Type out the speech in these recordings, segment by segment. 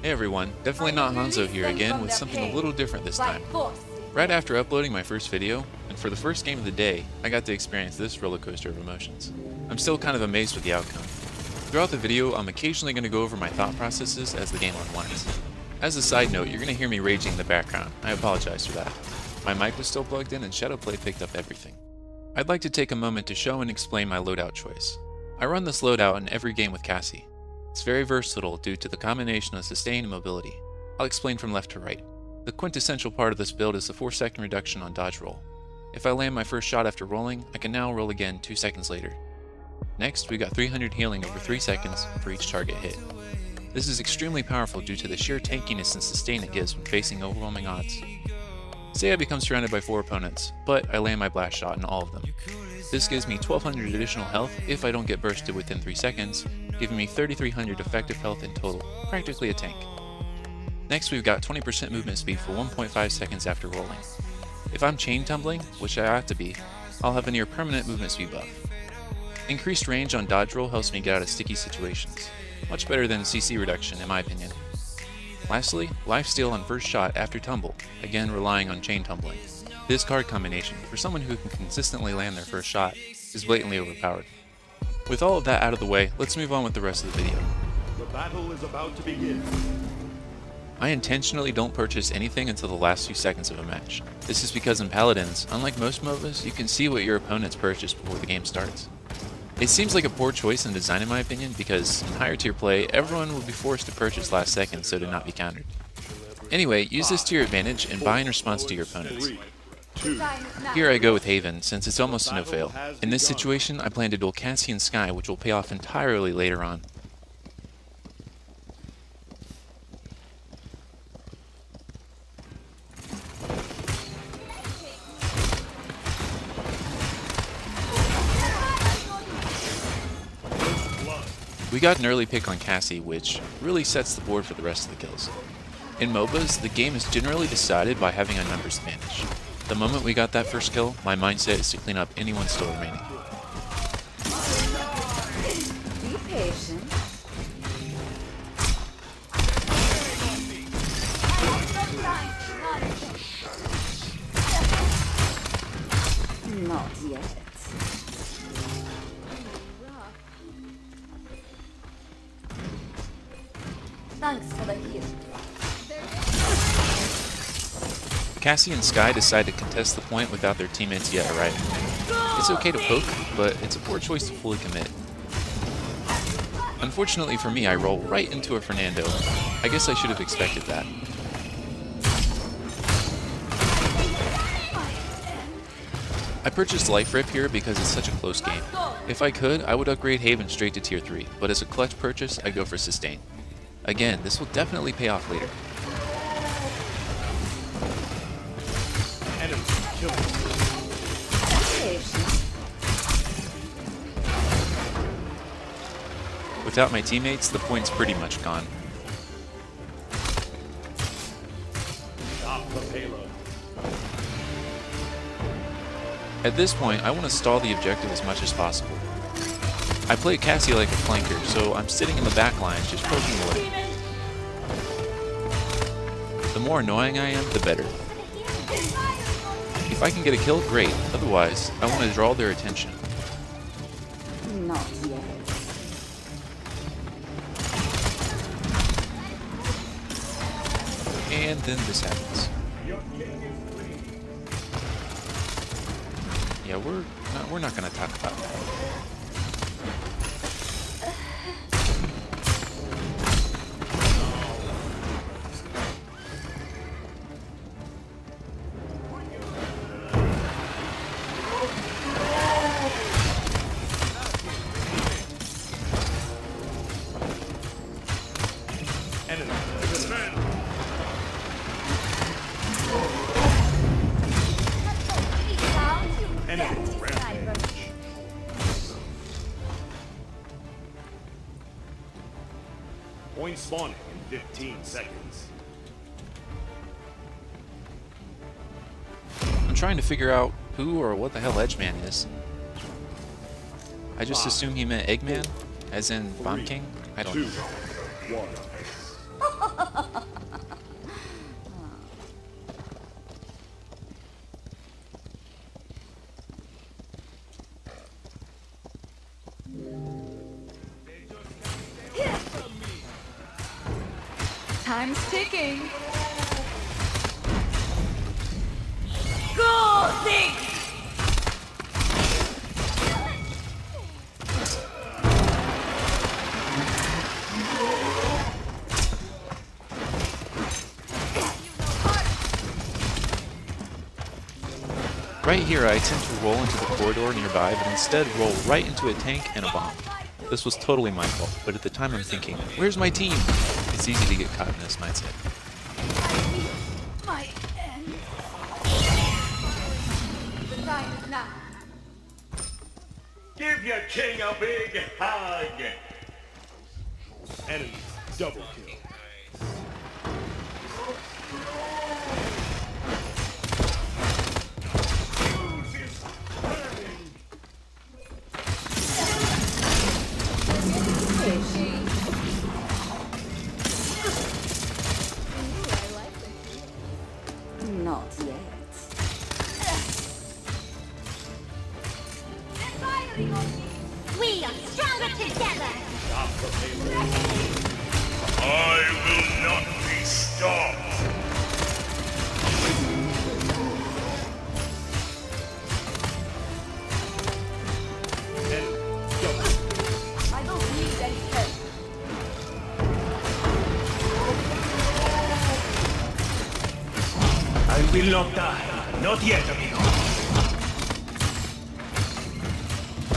Hey everyone, DefNotHanzo here again with something a little different this time. Right after uploading my first video, and for the first game of the day, I got to experience this roller coaster of emotions. I'm still kind of amazed with the outcome. Throughout the video, I'm occasionally going to go over my thought processes as the game unwinds. As a side note, you're going to hear me raging in the background. I apologize for that. My mic was still plugged in and Shadowplay picked up everything. I'd like to take a moment to show and explain my loadout choice. I run this loadout in every game with Cassie. It's very versatile due to the combination of sustain and mobility. I'll explain from left to right. The quintessential part of this build is the 4-second reduction on dodge roll. If I land my first shot after rolling, I can now roll again 2 seconds later. Next, we got 300 healing over 3 seconds for each target hit. This is extremely powerful due to the sheer tankiness and sustain it gives when facing overwhelming odds. Say I become surrounded by 4 opponents, but I land my blast shot in all of them. This gives me 1200 additional health if I don't get bursted within 3 seconds, giving me 3300 effective health in total, practically a tank. Next we've got 20% movement speed for 1.5 seconds after rolling. If I'm chain tumbling, which I ought to be, I'll have a near permanent movement speed buff. Increased range on dodge roll helps me get out of sticky situations, much better than CC reduction in my opinion. Lastly, lifesteal on first shot after tumble, again relying on chain tumbling. This card combination, for someone who can consistently land their first shot, is blatantly overpowered. With all of that out of the way, let's move on with the rest of the video. The battle is about to begin. I intentionally don't purchase anything until the last few seconds of a match. This is because in Paladins, unlike most MOBAs, you can see what your opponents purchase before the game starts. It seems like a poor choice in design in my opinion because in higher tier play, everyone will be forced to purchase last second so to not be countered. Anyway, use this to your advantage and buy in response to your opponents. Here I go with Haven, since it's almost a no-fail. In this situation, I plan to duel Cassie and Skye, which will pay off entirely later on. We got an early pick on Cassie, which really sets the board for the rest of the kills. In MOBAs, the game is generally decided by having a numbers advantage. The moment we got that first kill, my mindset is to clean up anyone still remaining. Be patient. Not yet. Thanks for the heal. Cassie and Skye decide to contest the point without their teammates yet arriving. It's okay to poke, but it's a poor choice to fully commit. Unfortunately for me, I roll right into a Fernando. I guess I should have expected that. I purchased Life Rip here because it's such a close game. If I could, I would upgrade Haven straight to tier 3, but as a clutch purchase, I'd go for Sustain. Again, this will definitely pay off later. Without my teammates, the point's pretty much gone. At this point, I want to stall the objective as much as possible. I play Cassie like a flanker, so I'm sitting in the back line just poking away. The more annoying I am, the better. If I can get a kill, great. Otherwise, I want to draw their attention. Not yet. And then this happens. Yeah, we're not going to talk about that. Point spawning in 15 seconds. I'm trying to figure out who or what the hell Edgeman is. I just assume he meant Eggman, as in Bomb King? I don't know. 2, 1. Time's ticking. Go, Zig! Right here, I tend to roll into the corridor nearby, but instead roll right into a tank and a bomb. This was totally my fault, but at the time I'm thinking, where's my team? It's easy to get caught in this mindset. My end. The time is now. Give your king a big hug. Enemy double kill. Not yet. We are stronger together! I will not be stopped. I don't need any help. I will not die. Not yet, amigo.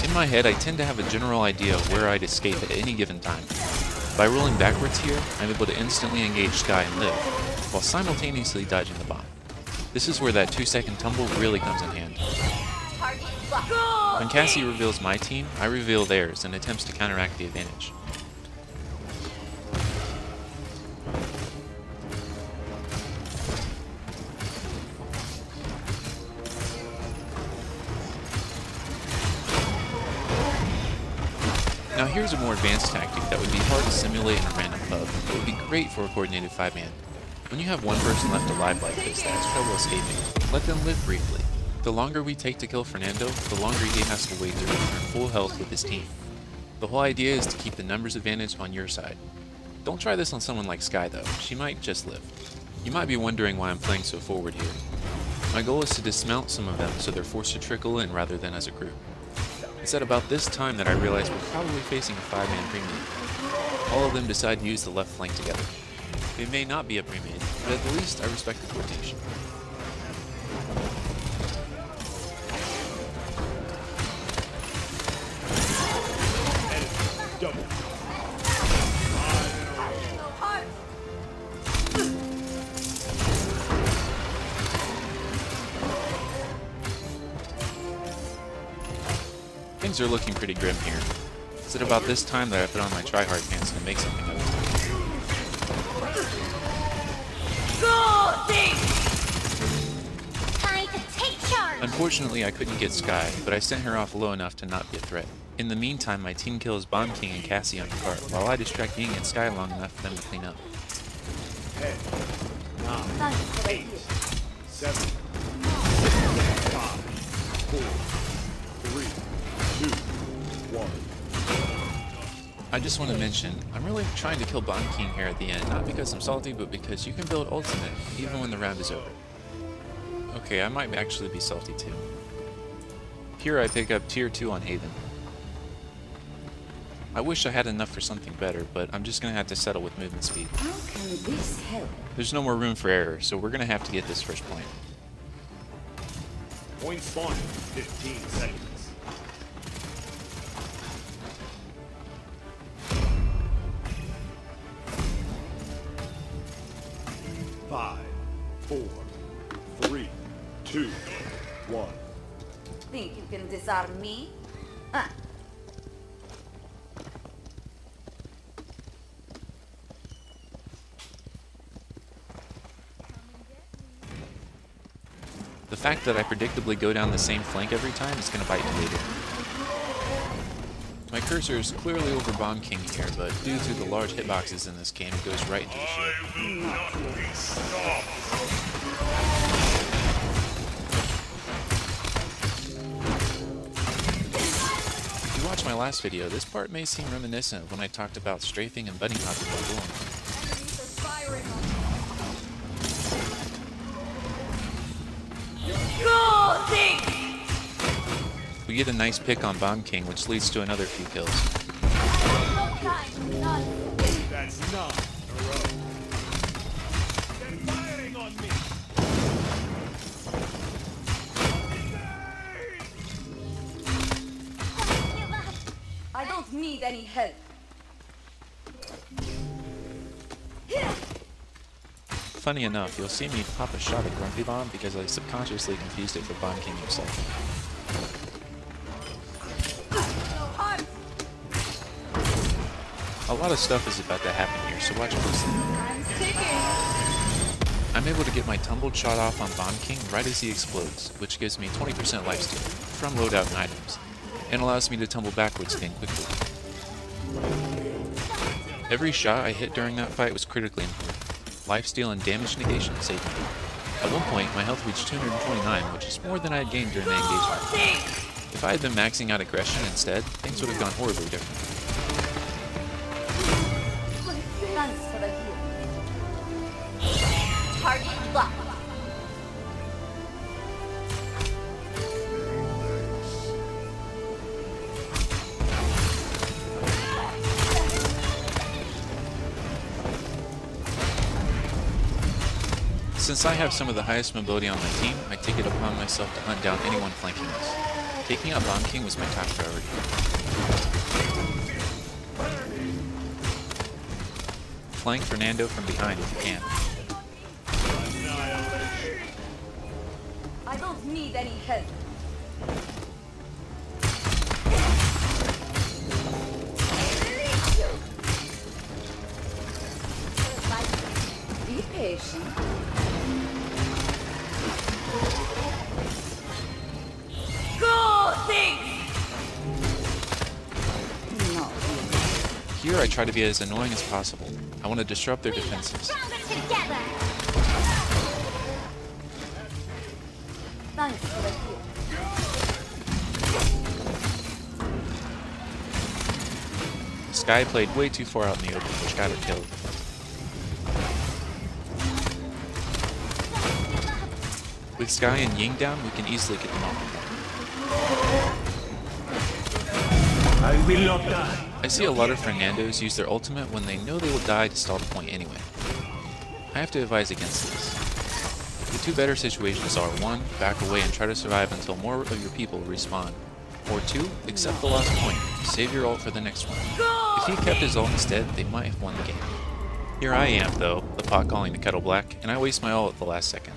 In my head, I tend to have a general idea of where I'd escape at any given time. By rolling backwards here, I'm able to instantly engage Sky and live, while simultaneously dodging the bomb. This is where that 2-second tumble really comes in hand. When Cassie reveals my team, I reveal theirs and attempts to counteract the advantage. Now here's a more advanced tactic that would be hard to simulate in a random pub, but would be great for a coordinated 5-man. When you have one person left alive like this that has trouble escaping, let them live briefly. The longer we take to kill Fernando, the longer he has to wait to return full health with his team. The whole idea is to keep the numbers advantage on your side. Don't try this on someone like Sky though, she might just live. You might be wondering why I'm playing so forward here. My goal is to dismount some of them so they're forced to trickle in rather than as a group. It's at about this time that I realized we're probably facing a 5-man pre-main. All of them decide to use the left flank together. They may not be a pre-main, but at the least I respect the coordination. Double. Things are looking pretty grim here. It's at about this time that I put on my tryhard pants to make something of it. Time to take charge! Unfortunately, I couldn't get Sky, but I sent her off low enough to not be a threat. In the meantime, my team kills Bomb King and Cassie on the cart, while I distract Ying and Sky long enough for them to clean up. 10, 9, Thanks for the 8, gift. 7, 6, 5, 4, 3, 2, 1. I just want to mention, I'm really trying to kill Bomb King here at the end, not because I'm salty, but because you can build ultimate, even when the round is over. Okay, I might actually be salty too. Here I pick up tier 2 on Haven. I wish I had enough for something better, but I'm just going to have to settle with movement speed. How can this help? There's no more room for error, so we're going to have to get this first point. Point spawning, 15 seconds. 5, 4, 3, 2, 1. Think you can disarm me? Huh. The fact that I predictably go down the same flank every time is going to bite me later. My cursor is clearly over Bomb King here, but due to the large hitboxes in this game, it goes right into the shield. I will not be stopped. If you watched my last video, this part may seem reminiscent of when I talked about strafing and bunny hopping while dueling. We get a nice pick on Bomb King, which leads to another few kills. That's not a row. They're firing on me. I don't need any help. Funny enough, you'll see me pop a shot at Grumpy Bomb because I subconsciously confused it for Bomb King himself. A lot of stuff is about to happen here, so watch closely. I'm able to get my tumbled shot off on Bomb King right as he explodes, which gives me 20% lifesteal from loadout and items, and allows me to tumble backwards again quickly. Every shot I hit during that fight was critically important. Lifesteal and damage negation saved me. At one point, my health reached 229, which is more than I had gained during the engagement. If I had been maxing out aggression instead, things would have gone horribly different. Thanks for the heal. Target blocked. Since I have some of the highest mobility on my team, I take it upon myself to hunt down anyone flanking us. Taking out Bomb King was my top priority. Flank Fernando from behind if you can. I don't need any help. Be patient. Go things! No. Here I try to be as annoying as possible. I want to disrupt their defenses. Stronger together. Thanks for the heal. Skye played way too far out in the open, which got her killed. With Skye and Ying down, we can easily get them off. I will not die. I see a lot of Fernandos use their ultimate when they know they will die to stall the point anyway. I have to advise against this. The two better situations are 1. Back away and try to survive until more of your people respawn. Or 2. Accept the lost point. Save your ult for the next one. If he kept his ult instead, they might have won the game. Here I am though, the pot calling the kettle black, and I waste my ult at the last second.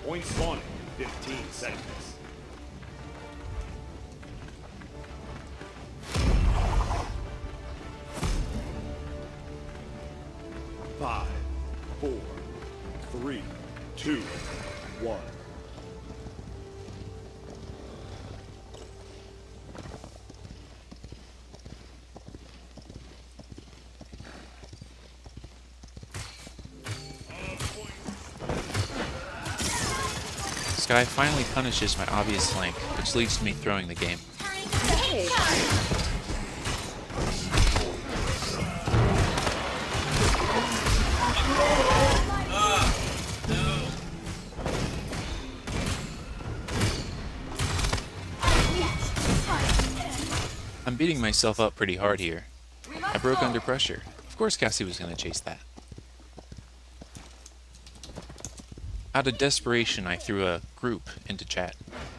Point spawning, 15 seconds. Five, 4, 3, 2, 1. Skye finally punishes my obvious flank, which leads to me throwing the game. Hey. I'm beating myself up pretty hard here. I broke under pressure. Of course Cassie was going to chase that. Out of desperation, I threw a group into chat.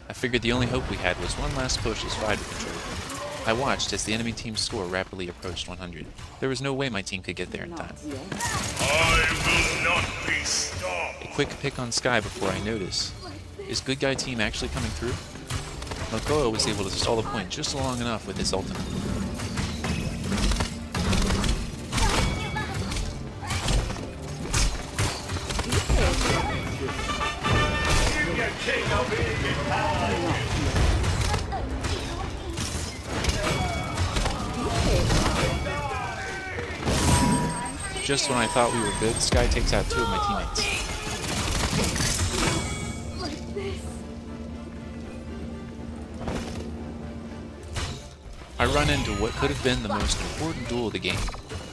I figured the only hope we had was one last push as Five control. I watched as the enemy team's score rapidly approached 100. There was no way my team could get there in time. I will not be stopped. A quick pick on Skye before I notice. Is good guy team actually coming through? Makoa was able to stall the point just long enough with his ultimate. Just when I thought we were good, Skye takes out 2 of my teammates. I run into what could have been the most important duel of the game,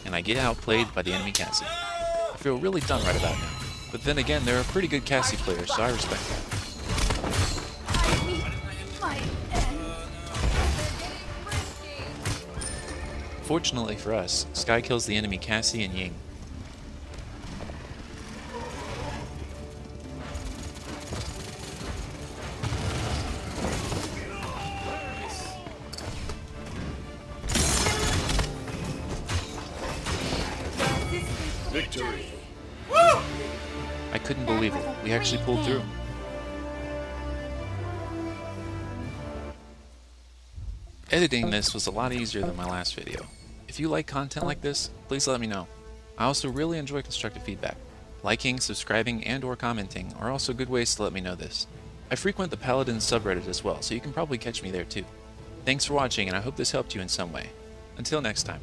and I get outplayed by the enemy Cassie. I feel really done right about now, but then again, there are pretty good Cassie players, so I respect that. Fortunately for us, Skye kills the enemy Cassie and Ying. Victory. I couldn't believe it. We actually pulled through. Editing this was a lot easier than my last video. If you like content like this, please let me know. I also really enjoy constructive feedback. Liking, subscribing, and or commenting are also good ways to let me know this. I frequent the Paladins subreddit as well, so you can probably catch me there too. Thanks for watching, and I hope this helped you in some way. Until next time.